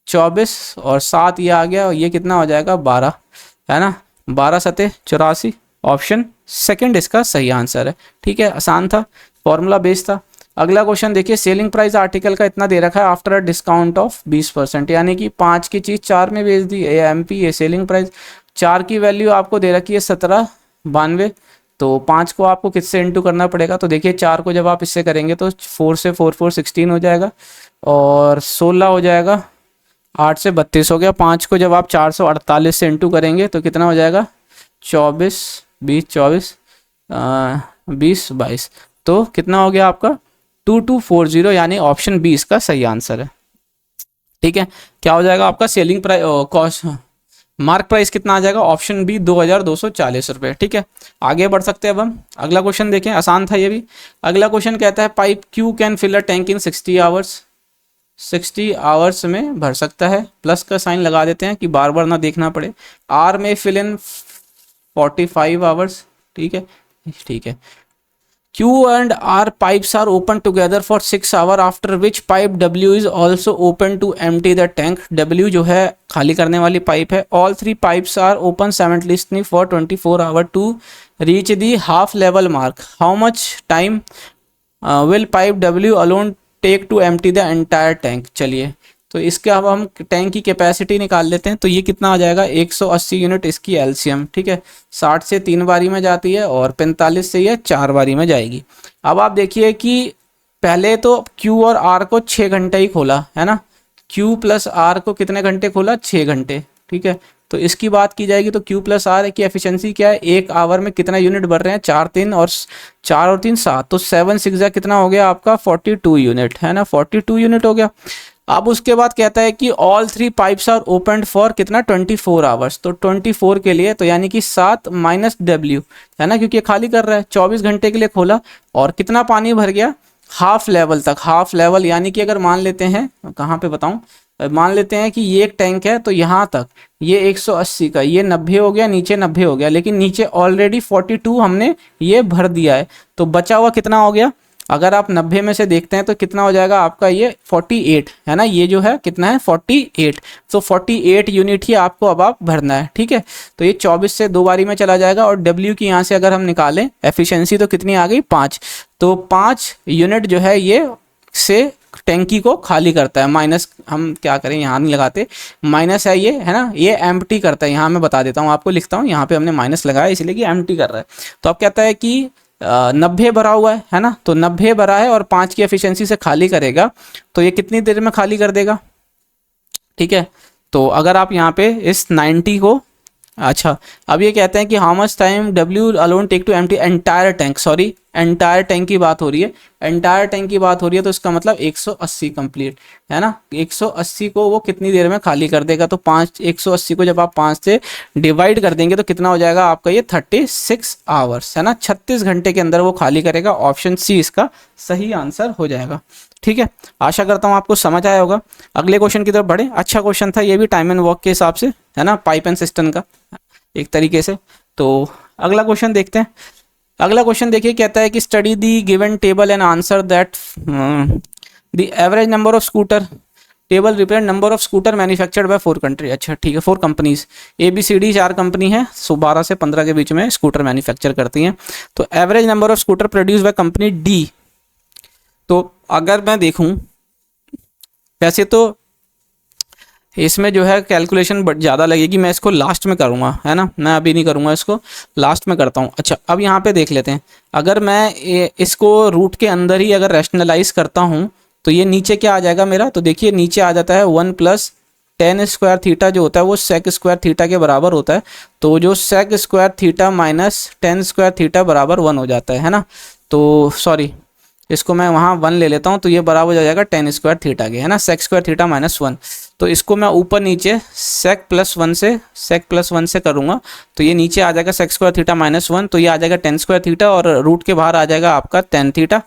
24 और 7 ये आ गया, और ये कितना हो जाएगा 12, है ना, 12 सतह 84। ऑप्शन सेकंड इसका सही आंसर है। ठीक है, आसान था, फॉर्मूला बेस्ड था। अगला क्वेश्चन देखिए, सेलिंग प्राइस आर्टिकल का इतना दे रखा है आफ्टर अ डिस्काउंट ऑफ 20%, यानी कि 5 की चीज़ 4 में बेच दी, एएमपी ये सेलिंग प्राइस। 4 की वैल्यू आपको दे रखी है 1792, तो 5 को आपको किससे इंटू करना पड़ेगा, तो देखिए 4 को जब आप इससे करेंगे तो 4 से 4 4 16 हो जाएगा, और 16 हो जाएगा, 8 से 32 हो गया। 5 को जब आप 448 से इंटू करेंगे तो कितना हो जाएगा 24 20 24 20 22, तो कितना हो गया आपका 2240, यानी ऑप्शन बी इसका सही आंसर है। ठीक है, क्या हो जाएगा आपका selling price cost mark price कितना आ जाएगा, ऑप्शन बी 2240 रुपये। ठीक है, आगे बढ़ सकते हैं अब हम। अगला क्वेश्चन देखें, आसान था ये भी। अगला क्वेश्चन कहता है pipe Q can fill a tank in 60 hours, 60 hours में भर सकता है, प्लस का साइन लगा देते हैं कि बार बार ना देखना पड़े। आर में फिल इन 45 आवर्स, ठीक है, ठीक है। Q and R pipes are open together for 6 hours, after which pipe W is also open to empty the tank. W जो है खाली करने वाली पाइप है। All 3 pipes are open simultaneously for 24 hours to reach the half level mark. How much time will pipe W alone take to empty the entire tank? चलिए, तो इसके अब हम टैंक की कैपेसिटी निकाल लेते हैं। तो ये कितना आ जाएगा 180 यूनिट इसकी एलसीएम। ठीक है, 60 से 3 बारी में जाती है और 45 से ये 4 बारी में जाएगी। अब आप देखिए कि पहले तो Q और R को 6 घंटे ही खोला है ना, Q प्लस R को कितने घंटे खोला 6 घंटे। ठीक है, तो इसकी बात की जाएगी तो Q प्लस R की एफिशिएंसी क्या है, 1 आवर में कितना यूनिट बढ़ रहे हैं 4 3 और 4 और 3 7, तो 7 6 कितना हो गया आपका 42 यूनिट, है ना, 42 यूनिट हो गया। अब उसके बाद कहता है कि all 3 pipes are open for कितना 24 आवर्स, तो 24 के लिए तो यानी कि 7 माइनस W, है ना, क्योंकि ये खाली कर रहा है, 24 घंटे के लिए खोला और कितना पानी भर गया हाफ लेवल तक। हाफ लेवल यानी कि अगर मान लेते हैं, कहाँ पे बताऊं, मान लेते हैं कि ये एक टैंक है तो यहाँ तक ये 180 का, ये 90 हो गया, नीचे 90 हो गया, लेकिन नीचे ऑलरेडी 42 हमने ये भर दिया है, तो बचा हुआ कितना हो गया, अगर आप 90 में से देखते हैं तो कितना हो जाएगा आपका ये 48, है ना, ये जो है कितना है 48, तो 48 यूनिट ही आपको अब आप भरना है। ठीक है, तो ये 24 से 2 बारी में चला जाएगा, और W की यहाँ से अगर हम निकालें एफिशिएंसी तो कितनी आ गई 5, तो 5 यूनिट जो है ये से टैंकी को खाली करता है। माइनस हम क्या करें, यहाँ नहीं लगाते, माइनस है ये, है ना, ये एम्प्टी करता है। यहाँ मैं बता देता हूँ आपको, लिखता हूँ, यहाँ पे हमने माइनस लगाया इसलिए कि एम्प्टी कर रहा है। तो अब कहता है कि 90 भरा हुआ है ना, तो 90 भरा है और 5 की एफिशिएंसी से खाली करेगा, तो ये कितनी देर में खाली कर देगा। ठीक है, तो अगर आप यहाँ पे इस 90 को, अच्छा अब ये कहते हैं कि how much time W alone take to empty entire tank, sorry entire tank की बात हो रही है, एंटायर टैंक की बात हो रही है, तो इसका मतलब 180 कंप्लीट, है ना, 180 को वो कितनी देर में खाली कर देगा, तो 180 को जब आप 5 से डिवाइड कर देंगे तो कितना हो जाएगा आपका ये 36 आवर्स, है ना, 36 घंटे के अंदर वो खाली करेगा। ऑप्शन सी इसका सही आंसर हो जाएगा। ठीक है, आशा करता हूँ आपको समझ आया होगा। अगले क्वेश्चन की तरफ बढ़े, अच्छा क्वेश्चन था ये भी टाइम एंड वर्क के हिसाब से, है ना, पाइप एंड सिस्टम का एक तरीके से। तो अगला क्वेश्चन देखते हैं। अगला क्वेश्चन देखिए, कहता है कि study the given table and answer that the average number of scooter table represent number of scooter manufactured by 4 country. अच्छा ठीक है, 4 कंपनीज ABCD 4 कंपनी है, सो 12 से 15 के बीच में स्कूटर मैन्युफैक्चर करती हैं। तो average number of scooter produce by company D, तो अगर मैं देखूं, वैसे तो इसमें जो है कैलकुलेशन ज़्यादा लगेगी, मैं इसको लास्ट में करूँगा, है ना, मैं अभी नहीं करूँगा, इसको लास्ट में करता हूँ। अच्छा अब यहाँ पे देख लेते हैं, अगर मैं इसको रूट के अंदर ही अगर रैशनलाइज करता हूँ तो ये नीचे क्या आ जाएगा मेरा, तो देखिए नीचे आ जाता है 1 + tan स्क्वायर थीटा जो होता है वो sec स्क्वायर थीटा के बराबर होता है, तो जो sec square theta minus tan square theta बराबर 1 हो जाता है ना, तो सॉरी इसको मैं वहाँ 1 ले लेता हूँ, तो ये बराबर हो जाएगा टेन स्क्वायर थीटा के, है ना, सेक स्क्वायर थीटा माइनस 1। तो इसको मैं ऊपर नीचे सेक प्लस वन से करूँगा, तो ये नीचे आ जाएगा सेक स्क्वायर थीटा माइनस 1, तो ये आ जाएगा टेन स्क्वायर थीटा, और रूट के बाहर आ जाएगा आपका टेन थीटा,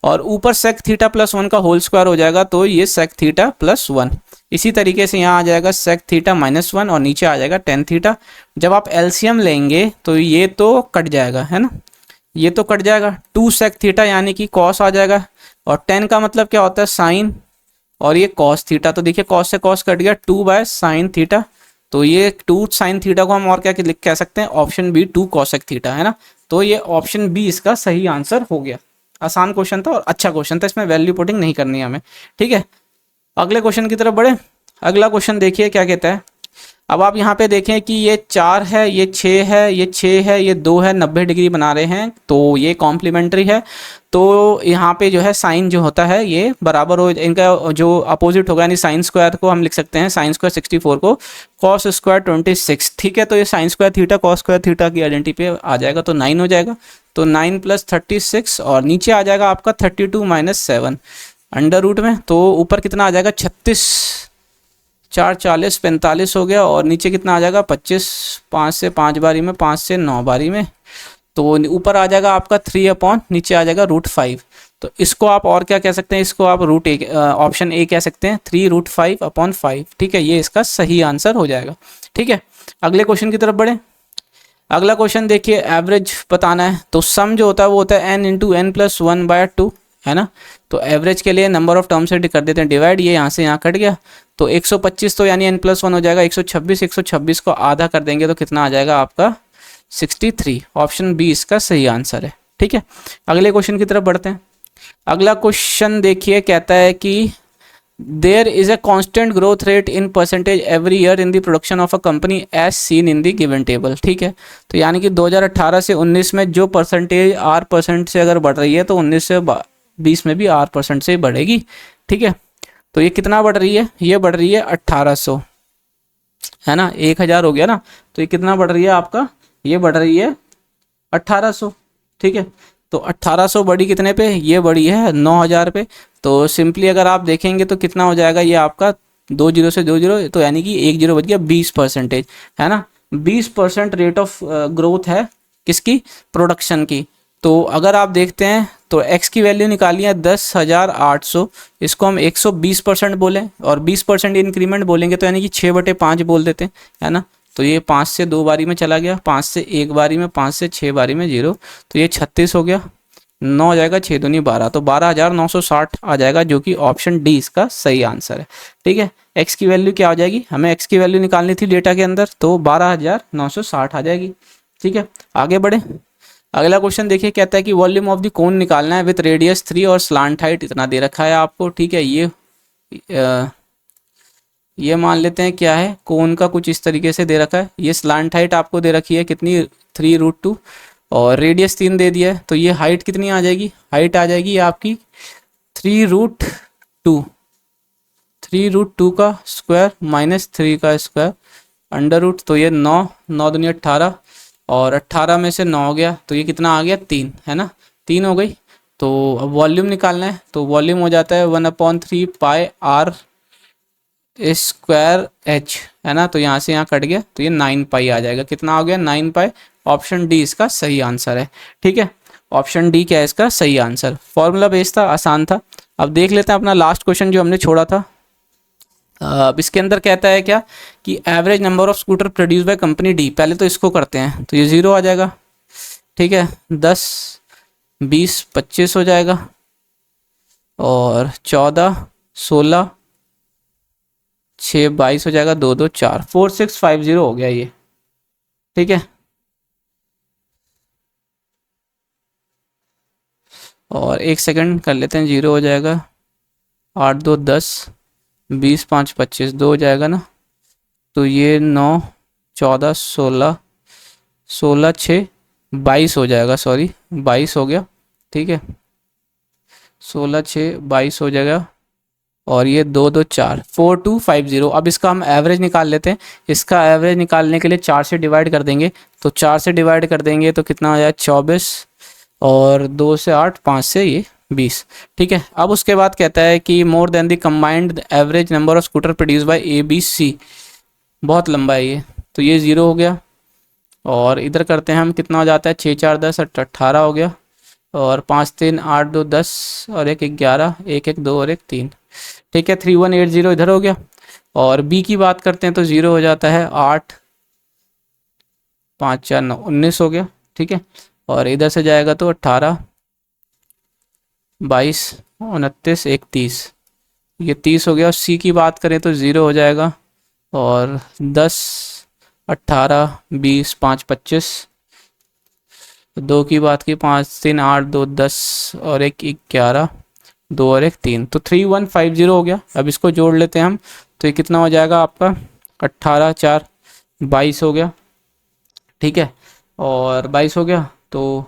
और ऊपर सेक थीटा प्लस 1 का होल स्क्वायर हो जाएगा, तो ये सेक थीटा प्लस 1। इसी तरीके से यहाँ आ जाएगा सेक थीटा माइनस 1 और नीचे आ जाएगा टेन थीटा। जब आप एलसीएम लेंगे तो ये तो कट जाएगा, है ना, ये तो कट जाएगा, 2 सेक थीटा यानी कि कॉस आ जाएगा, और 10 का मतलब क्या होता है साइन, और ये कॉस थीटा, तो देखिए कॉस से कॉस कट गया, 2 बाय साइन थीटा, तो ये 2 साइन थीटा को हम और क्या कह सकते हैं, ऑप्शन बी 2 कॉसेक थीटा, है ना। तो ये ऑप्शन बी इसका सही आंसर हो गया। आसान क्वेश्चन था और अच्छा क्वेश्चन था, इसमें वैल्यू पुटिंग नहीं करनी है हमें, ठीक है। अगले क्वेश्चन की तरफ बढ़े। अगला क्वेश्चन देखिए क्या कहता है। अब आप यहाँ पे देखें कि ये 4 है, ये 6 है, ये 6 है, ये 2 है, 90 डिग्री बना रहे हैं, तो ये कॉम्प्लीमेंट्री है। तो यहाँ पे जो है साइन जो होता है ये बराबर हो, इनका जो अपोजिट होगा, यानी साइन स्क्वायर को हम लिख सकते हैं, साइन स्क्वायर 64 को कॉस स्क्वायर 26, ठीक है। तो ये sine square theta cos square theta की आइडेंटिटी पे आ जाएगा, तो 9 हो जाएगा, तो 9 + 36, और नीचे आ जाएगा आपका 32 - 7 अंडर रूट में, तो ऊपर कितना आ जाएगा 36, 4 40 45 हो गया, और नीचे कितना आ जाएगा 25, 5 से 5 बारी में, 5 से 9 बारी में, तो ऊपर आ जाएगा आपका 3 नीचे आ जाएगा √5। तो इसको आप और क्या कह सकते हैं, इसको आप ऑप्शन ए कह सकते हैं, 3√5/5, ठीक है, ये इसका सही आंसर हो जाएगा, ठीक है। अगले क्वेश्चन की तरफ बढ़े। अगला क्वेश्चन देखिए, एवरेज बताना है, तो सम जो होता है वो होता है n × n + 1/2, है ना। तो एवरेज के लिए नंबर ऑफ टर्म से कर देते हैं डिवाइड, ये यहाँ से यहाँ कट गया, तो 125 तो यानी n+1 हो जाएगा 126 को आधा कर देंगे तो कितना आ जाएगा आपका 63। ऑप्शन बी इसका सही आंसर है, ठीक है। अगले क्वेश्चन की तरफ बढ़ते हैं। अगला क्वेश्चन देखिए कहता है कि there is a constant growth rate in percentage every year in the production of a company as seen in the given table, ठीक है। तो यानी कि 2018 से 19 में जो परसेंटेज R% से अगर बढ़ रही है, तो 19 से 20 में भी R% से बढ़ेगी, ठीक है। तो ये कितना बढ़ रही है, ये बढ़ रही है 1800, है ना, 1000 हो गया ना, तो ये कितना बढ़ रही है आपका, ये बढ़ रही है 1800, ठीक है। तो 1800 बढ़ी कितने पे, ये बढ़ी है 9000 पे। तो सिंपली अगर आप देखेंगे तो कितना हो जाएगा ये आपका 2 0 से 2 0, तो यानी कि 1 0 बच गया, 20%, है ना, 20% रेट ऑफ ग्रोथ है किसकी, प्रोडक्शन की। तो अगर आप देखते हैं तो x की वैल्यू निकाली है 10,800, इसको हम 120% बोलें और 20% इंक्रीमेंट बोलेंगे, तो यानी कि 6/5 बोल देते हैं, है ना। तो ये 5 से 2 बारी में चला गया, 5 से 1 बारी में, 5 से 6 बारी में 0, तो ये 36 हो गया, 9 हो जाएगा, 6 दूनी 12, तो 12,960 आ जाएगा, जो कि ऑप्शन डी इसका सही आंसर है, ठीक है। x की वैल्यू क्या हो जाएगी, हमें x की वैल्यू निकालनी थी डेटा के अंदर, तो 12,960 आ जाएगी, ठीक है। आगे बढ़े। अगला क्वेश्चन देखिए, कहता है कि वॉल्यूम ऑफ द कोन निकालना है विथ रेडियस 3 और स्लांट हाइट इतना दे रखा है आपको, ठीक है। ये मान लेते हैं क्या है, कोन का कुछ इस तरीके से दे रखा है, ये स्लांट हाइट आपको दे रखी है कितनी 3√2, और रेडियस 3 दे दिया है, तो ये हाइट कितनी आ जाएगी, हाइट आ जाएगी आपकी 3√2 का स्क्वायर -3 का स्क्वायर अंडर रूट, तो ये 9 9 दूनी 18, और 18 में से 9 हो गया, तो ये कितना आ गया 3, है ना, 3 हो गई। तो अब वॉल्यूम निकालना है, तो वॉल्यूम हो जाता है 1/3 पाई r स्क्वायर h, है ना। तो यहाँ से यहाँ कट गया, तो ये 9 पाई आ जाएगा, कितना हो गया 9 पाई। ऑप्शन डी इसका सही आंसर है, ठीक है। ऑप्शन डी क्या है इसका सही आंसर। फॉर्मूला बेस था, आसान था। अब देख लेते हैं अपना लास्ट क्वेश्चन जो हमने छोड़ा था। अब इसके अंदर कहता है क्या कि average number of scooter produce by company D, पहले तो इसको करते हैं, तो ये 0 आ जाएगा, ठीक है, 10 20 25 हो जाएगा, और 14 16 6 22 हो जाएगा, 2 2 4 4650 हो गया ये, ठीक है। और 1 सेकंड कर लेते हैं, 0 हो जाएगा, 8 2 10 20 5 25 2 हो जाएगा ना, तो ये 9 14 16 16 6 22 हो जाएगा, सॉरी 22 हो गया, ठीक है, 16 6 22 हो जाएगा, और ये 2 2 4 4250। अब इसका हम एवरेज निकाल लेते हैं। इसका एवरेज निकालने के लिए 4 से डिवाइड कर देंगे, तो 4 से डिवाइड कर देंगे तो कितना हो जाएगा 24, और 2 से 8 5 से ये 20। ठीक है, अब उसके बाद कहता है कि more than the combined average number of scooter produce by A B C, बहुत लंबा है ये, तो ये 0 हो गया। और इधर करते हैं हम, कितना हो जाता है, 6 4 10 18 हो गया, और 5 3 8 2 10 और 1 11, 1 1 2 और 1 3। ठीक है, 3180 इधर हो गया। और बी की बात करते हैं तो 0 हो जाता है, 8 5 4 9 19 हो गया। ठीक है, और इधर से जाएगा तो 18 22 29 1 30, ये 30 हो गया। और सी की बात करें तो 0 हो जाएगा, और 10 18 20 5 25, 2 की बात की 5 3 8 2 10 और 1 11 2 और 1 3, तो 3150 हो गया। अब इसको जोड़ लेते हैं हम, तो ये कितना हो जाएगा आपका, 18 4 22 हो गया। ठीक है, और 22 हो गया तो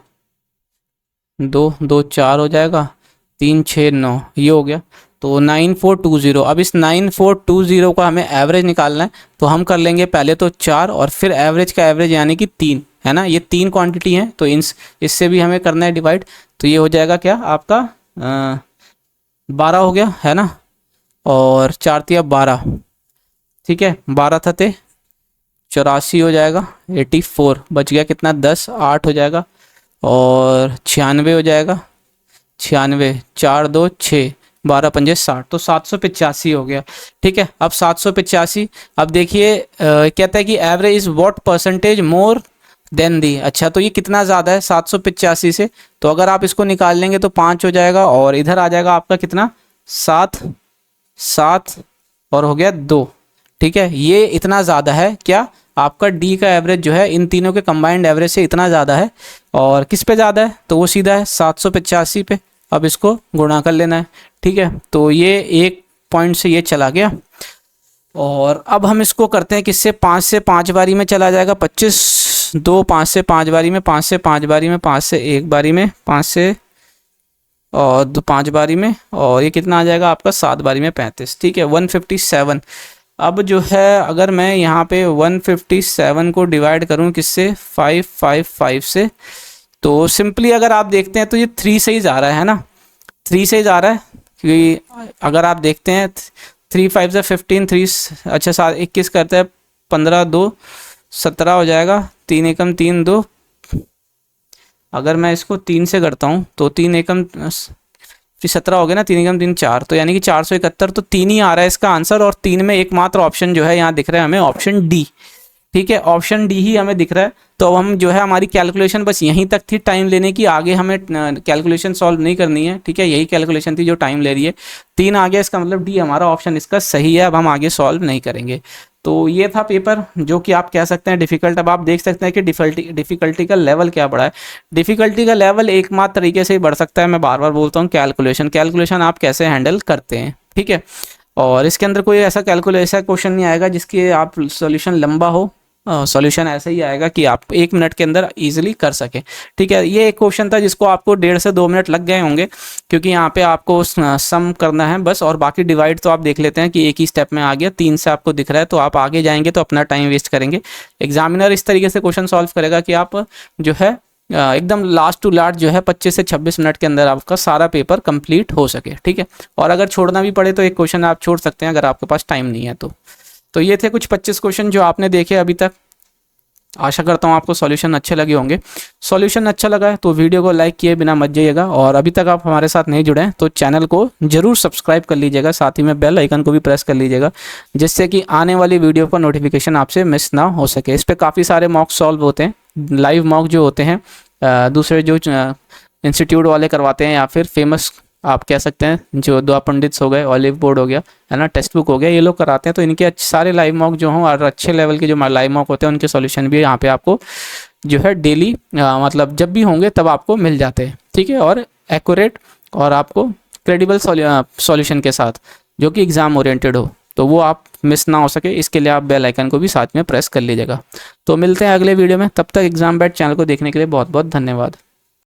2 2 4 हो जाएगा, 3 6 9, ये हो गया। तो 9420। अब इस 9420 का हमें एवरेज निकालना है, तो हम कर लेंगे पहले तो 4 और फिर एवरेज का एवरेज यानी कि 3, है ना, ये 3 क्वांटिटी हैं, तो इससे भी हमें करना है डिवाइड। तो ये हो जाएगा क्या आपका 12 हो गया, है ना, और 4 तिया 12। ठीक है, 12 थे 84 हो जाएगा, 84 बच गया, कितना 10 8 हो जाएगा, और 96 हो जाएगा, 96 4 2 6 12 पंजे 60, तो 785 हो गया। ठीक है, अब 785, अब देखिए कहता है कि average is what percentage more than D. अच्छा, तो ये कितना ज़्यादा है 785 से, तो अगर आप इसको निकाल लेंगे तो 5 हो जाएगा, और इधर आ जाएगा आपका कितना 7 7 और हो गया 2। ठीक है, ये इतना ज़्यादा है, क्या आपका डी का एवरेज जो है इन तीनों के कंबाइंड एवरेज से इतना ज़्यादा है। और किस पे ज़्यादा है, तो वो सीधा है 785 पे। अब इसको गुणा कर लेना है। ठीक है, तो ये 1 पॉइंट से ये चला गया, और अब हम इसको करते हैं किससे, 5 से 5 बारी में चला जाएगा 25, 2 5 से 5 बारी में, 5 से 5 बारी में, 5 से 1 बारी में, 5 से और 2 5 बारी में, और ये कितना आ जाएगा आपका 7 बारी में 35। ठीक है, 157। अब जो है अगर मैं यहाँ पे 157 को डिवाइड करूँ किससे, 555 से, तो सिंपली अगर आप देखते हैं तो ये 3 से ही जा रहा है ना, 3 से ही जा रहा है, क्योंकि अगर आप देखते हैं 3 5 से 15, 3 अच्छा 7 21 करता है, 15 2 17 हो जाएगा, 3 एकम 3 2, अगर मैं इसको 3 से करता हूँ तो 3 एकम फिर 17 हो गया ना, 3 एकम 3 4, तो यानी कि 471, तो 3 ही आ रहा है इसका आंसर। और 3 में एकमात्र ऑप्शन जो है यहाँ दिख रहा है हमें, ऑप्शन डी। ठीक है, ऑप्शन डी ही हमें दिख रहा है। तो अब हम जो है हमारी कैलकुलेशन बस यहीं तक थी टाइम लेने की, आगे हमें कैलकुलेशन सॉल्व नहीं करनी है। ठीक है, यही कैलकुलेशन थी जो टाइम ले रही है। 3 आ गया, इसका मतलब डी हमारा ऑप्शन इसका सही है। अब हम आगे सॉल्व नहीं करेंगे। तो ये था पेपर, जो कि आप कह सकते हैं डिफ़िकल्ट। अब आप देख सकते हैं कि डिफ़िकल्टी का लेवल क्या बढ़ा है। डिफ़िकल्टी का लेवल एकमात्र तरीके से ही बढ़ सकता है, मैं बार बार बोलता हूँ, कैलकुलेशन आप कैसे हैंडल करते हैं। ठीक है, और इसके अंदर कोई ऐसा क्वेश्चन नहीं आएगा जिसकी आप सॉल्यूशन लंबा हो। सॉल्यूशन ऐसा ही आएगा कि आप 1 मिनट के अंदर इजीली कर सकें। ठीक है, ये एक क्वेश्चन था जिसको आपको 1.5 से 2 मिनट लग गए होंगे, क्योंकि यहाँ पे आपको सम करना है बस, और बाकी डिवाइड तो आप देख लेते हैं कि एक ही स्टेप में आ गया। 3 से आपको दिख रहा है, तो आप आगे जाएंगे तो अपना टाइम वेस्ट करेंगे। एग्जामिनर इस तरीके से क्वेश्चन सॉल्व करेगा कि आप जो है एकदम लास्ट टू लास्ट जो है 25 से 26 मिनट के अंदर आपका सारा पेपर कंप्लीट हो सके। ठीक है, और अगर छोड़ना भी पड़े तो एक क्वेश्चन आप छोड़ सकते हैं अगर आपके पास टाइम नहीं है तो ये थे कुछ 25 क्वेश्चन जो आपने देखे अभी तक। आशा करता हूँ आपको सॉल्यूशन अच्छे लगे होंगे। सॉल्यूशन अच्छा लगा है तो वीडियो को लाइक किए बिना मत जाइएगा, और अभी तक आप हमारे साथ नहीं जुड़े हैं तो चैनल को जरूर सब्सक्राइब कर लीजिएगा, साथ ही में बेल आइकन को भी प्रेस कर लीजिएगा, जिससे कि आने वाली वीडियो का नोटिफिकेशन आपसे मिस ना हो सके। इस पर काफ़ी सारे मॉक सॉल्व होते हैं, लाइव मॉक जो होते हैं दूसरे जो इंस्टीट्यूट वाले करवाते हैं, या फिर फेमस आप कह सकते हैं जो द्वा पंडित्स हो गए, ऑलिव बोर्ड हो गया, है ना, टेक्स्ट बुक हो गया, ये लोग कराते हैं। तो इनके सारे लाइव मॉक जो हों और अच्छे लेवल के जो लाइव मॉक होते हैं उनके सॉल्यूशन भी यहाँ पे आपको जो है डेली मतलब जब भी होंगे तब आपको मिल जाते हैं। ठीक है, और एक्यूरेट और आपको क्रेडिबल सॉल्यूशन के साथ जो कि एग्ज़ाम ओरिएंटेड हो, तो वो आप मिस ना हो सके, इसके लिए आप बेल आइकन को भी साथ में प्रेस कर लीजिएगा। तो मिलते हैं अगले वीडियो में, तब तक एग्जाम बैट चैनल को देखने के लिए बहुत बहुत धन्यवाद।